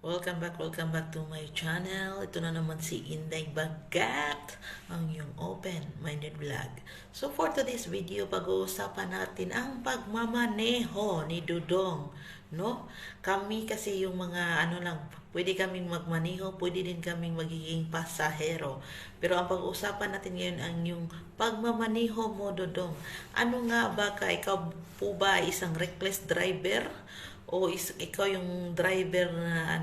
Welcome back to my channel. Ito na naman si Inday Bagat, ang iyong open-minded vlog. So for today's video, pag-uusapan natin ang pagmamaneho ni Dudong. No? Kami kasi yung mga pwede kaming magmaneho, pwede din kaming magiging pasahero. Pero ang pag-uusapan natin ngayon ang yung pagmamaneho mo, Dudong. Ano nga ba ka? Ikaw po ba isang reckless driver? O ikaw yung driver na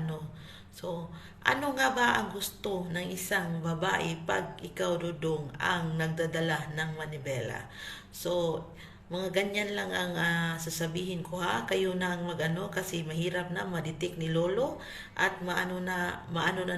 So, ano nga ba ang gusto ng isang babae pag ikaw, Dudong, ang nagdadala ng manibela? So, mga ganyan lang ang sasabihin ko ha. Kayo na ang kasi mahirap na ma-detect ni Lolo at maano na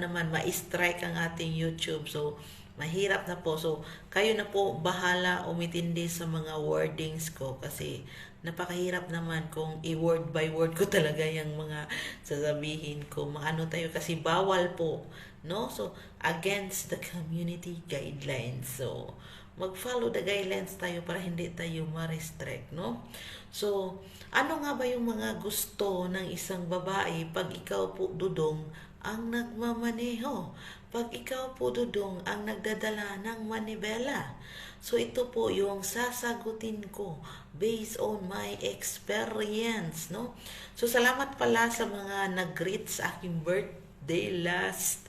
naman ma-strike ang ating YouTube. So, mahirap na po. So, kayo na po bahala umitindi sa mga wordings ko kasi napakahirap naman kung i-word by word ko talaga yung mga sasabihin ko. Maano tayo kasi bawal po, no? So, against the community guidelines. So, mag-follow the guidelines tayo para hindi tayo ma-restrict, no? So, ano nga ba yung mga gusto ng isang babae pag ikaw po, Dudong, ang nagmamaneho? Pag ikaw po, Dudong, ang nagdadala ng manibela? So, ito po yung sasagutin ko based on my experience, no? So, salamat pala sa mga nag-greet sa aking birthday last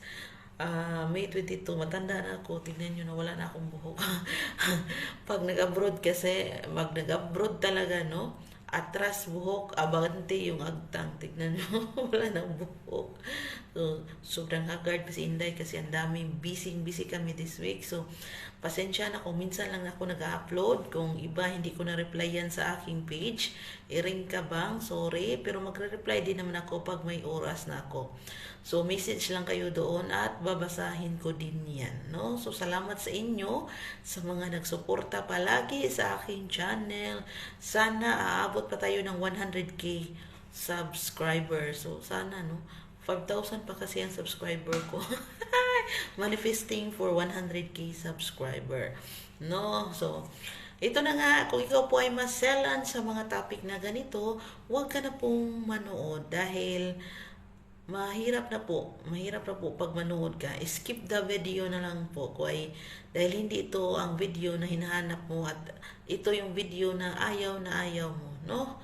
May 22, matanda na ako. Tignan nyo na wala na akong buhok. Pag nag-abroad kasi, nag-abroad talaga, no? Atras buhok, abante yung agtang. Tignan nyo, wala nang buhok. So, sobrang haggard pa si Inday kasi ang daming busy kami this week. So, pasensya na kung minsan lang ako nag-upload. Kung iba, hindi ko na-replyan sa aking page. Iring ka bang? Sorry. Pero magre-reply din naman ako pag may oras na ako. So, message lang kayo doon at babasahin ko din yan, no? So, salamat sa inyo, sa mga nagsuporta palagi sa aking channel. Sana aabot pa tayo ng 100k subscribers. So, sana, no? 5,000 pa kasi ang subscriber ko. Manifesting for 100k subscriber. No? So, ito na nga, kung ikaw po ay maselan sa mga topic na ganito, huwag ka na pong manood dahil mahirap na po pag manood ka. Skip the video na lang po dahil hindi ito ang video na hinahanap mo at ito yung video na ayaw mo, no?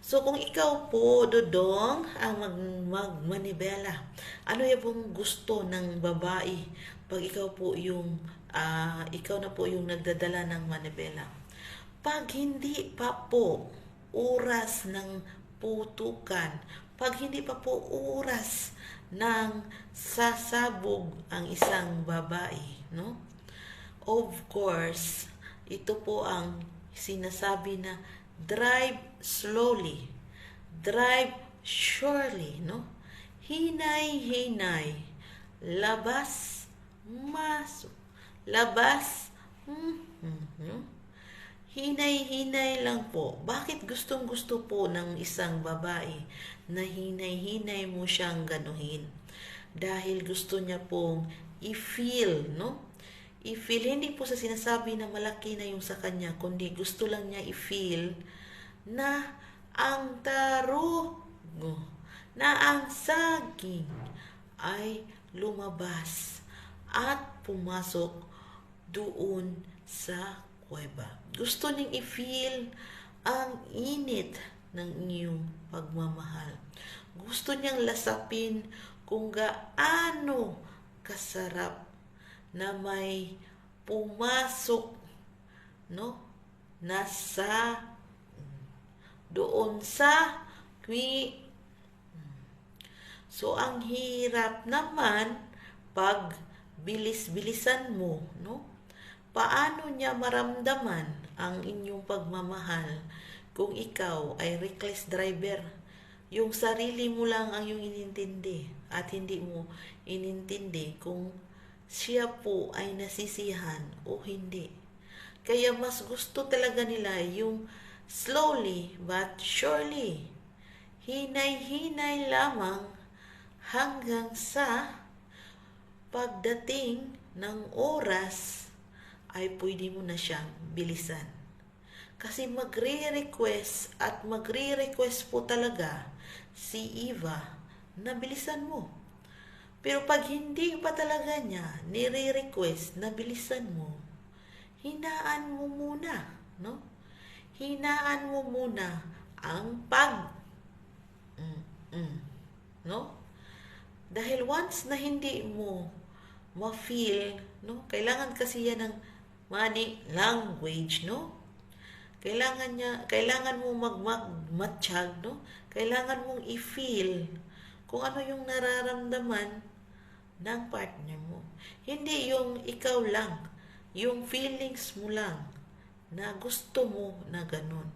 So kung ikaw po, Dudong, ang magmanibela, ano yung pong gusto ng babae pag ikaw po yung ikaw na po yung nagdadala ng manibela? Pag hindi pa po oras ng putukan, pag hindi pa po oras ng sasabog ang isang babae, no? Of course, ito po ang sinasabi na drive slowly, drive surely, no? Hinay-hinay, labas, masok, labas, no? Hinay-hinay lang po. Bakit gustong-gusto po ng isang babae na hinay-hinay mo siyang ganuhin? Dahil gusto niya pong i-feel, no? I-feel, hindi po sa sinasabi na malaki na yung sa kanya, kundi gusto lang niya i-feel na ang tarugo, na ang saging ay lumabas at pumasok doon sa kuweba. Gusto niyang i-feel ang init ng inyong pagmamahal. Gusto niyang lasapin kung gaano kasarap na may pumasok, no? Nasa doon sa So, ang hirap naman pag bilis-bilisan mo, no? Paano niya maramdaman ang inyong pagmamahal kung ikaw ay reckless driver? Yung sarili mo lang ang iyong inintindi at hindi mo inintindi kung siya po ay nasisihan o hindi. Kaya mas gusto talaga nila yung slowly but surely, hinay-hinay lamang hanggang sa pagdating ng oras ay pwede mo na siyang bilisan. Kasi magre-request po talaga si Eva nabilisan mo. Pero pag hindi pa talaga niya nire-request, nabilisan mo, hinaan mo muna, no? Hinaan mo muna ang no? Dahil once na hindi mo ma-feel, no? Kailangan kasi yan ng money language, no? Kailangan mo magmatsyag, no? Kailangan mong i-feel kung ano yung nararamdaman ng partner mo. Hindi yung ikaw lang, yung feelings mo lang na gusto mo na ganun.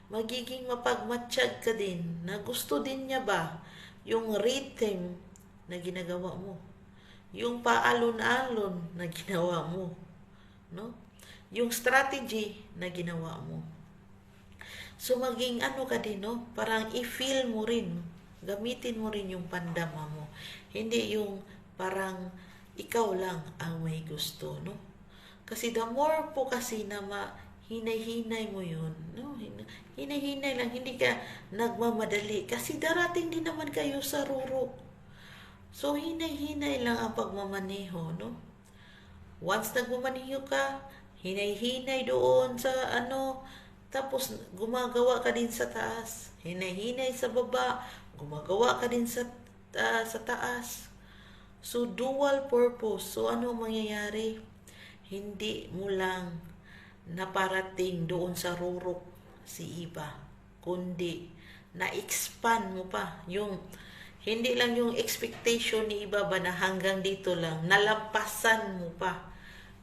Magiging mapagmatsyag ka din na gusto din niya ba yung rhythm na ginagawa mo, yung paalon-alon na ginawa mo, no? Yung strategy na ginawa mo. So maging ano ka din, no? Parang i-feel mo rin, gamitin mo rin yung pandama mo. Hindi yung parang ikaw lang ang may gusto, no? Kasi the more po kasi na hinay-hinay mo yun, no? Hinay-hinay lang, hindi ka nagmamadali. Kasi darating din naman kayo sa rurok. So, hinay-hinay lang ang pagmamaneho, no? Once nagmamaneho ka, hinay-hinay doon sa tapos gumagawa ka din sa taas. Hinay-hinay sa baba, gumagawa ka din sa taas. So, dual purpose. So, ano mangyayari? Hindi mo lang naparating doon sa rurok si iba, kundi na-expand mo pa yung hindi lang yung expectation ni iba ba na hanggang dito lang, nalampasan mo pa,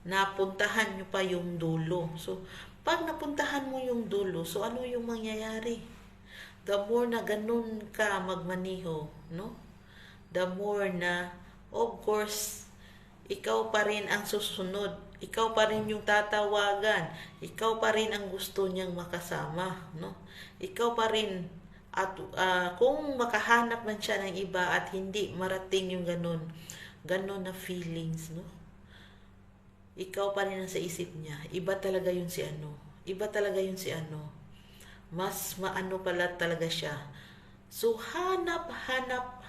napuntahan nyo pa yung dulo. So, pag napuntahan mo yung dulo, so ano yung mangyayari? The more na ganun ka magmaniho, no? The more na, of course, ikaw pa rin ang susunod. Ikaw pa rin yung tatawagan. Ikaw pa rin ang gusto niyang makasama, no? Ikaw pa rin. At kung makahanap man siya ng iba at hindi marating yung ganun na feelings, no? Ikaw pa rin ang sa isip niya. Iba talaga yun si ano. Iba talaga yun si ano. Mas maano pala talaga siya. So,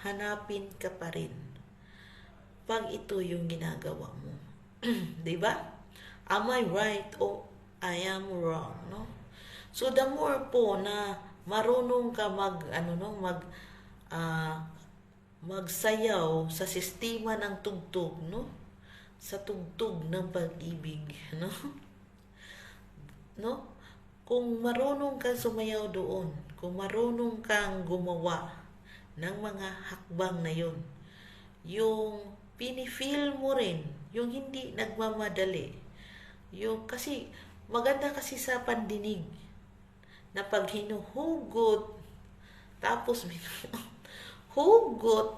hanapin ka pa rin pag ito yung ginagawa mo. 'Di ba? Am I right o I am wrong, no? So the more po na marunong ka magsayaw sa sistema ng tugtog, no? Sa tugtog ng pag-ibig, no? No? Kung marunong kang sumayaw doon, kung marunong kang gumawa ng mga hakbang na yun, yung pinifeel mo rin, yung hindi nagmamadali. Yung kasi maganda kasi sa pandinig na pag hinuhugot tapos hugot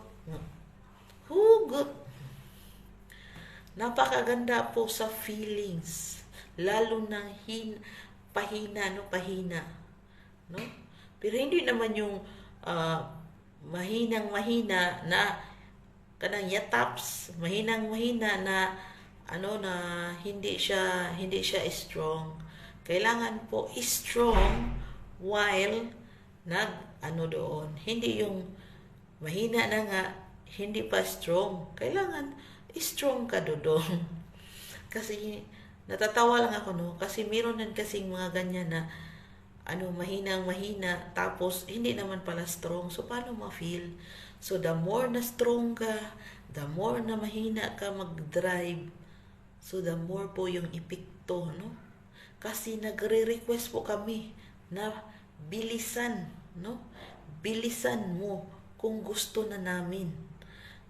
napakaganda po sa feelings, lalo na pahina, no? Pero hindi naman yung mahinang-mahina na kanang yataps, mahinang-mahina na na hindi siya strong. Kailangan po strong while doon. Hindi yung mahina na nga, hindi pa strong. Kailangan strong ka doon. Kasi natatawa lang ako, no? Kasi meron din kasing mga ganyan na mahinang-mahina tapos hindi naman pala strong. So paano ma-feel? So, the more na strong ka, the more na mahina ka mag-drive, so the more po yung epekto, no? Kasi nagre-request po kami na bilisan, no? Bilisan mo kung gusto na namin.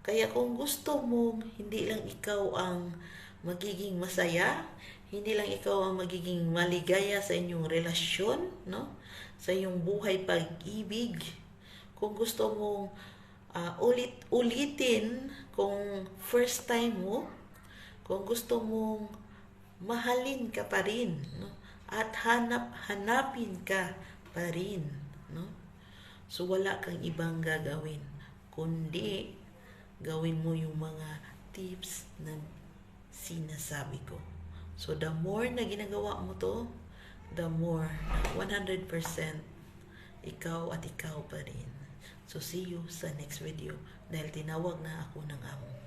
Kaya kung gusto mo, hindi lang ikaw ang magiging masaya, hindi lang ikaw ang magiging maligaya sa inyong relasyon, no? Sa iyong buhay pag-ibig. Kung gusto mong ulitin kung first time mo, kung gusto mong mahalin ka pa rin, no? At hanapin ka pa rin, no? So wala kang ibang gagawin kundi gawin mo yung mga tips na sinasabi ko. So the more na ginagawa mo to, the more 100% ikaw at ikaw pa rin. So see you sa next video dahil tinawag na ako ng amo.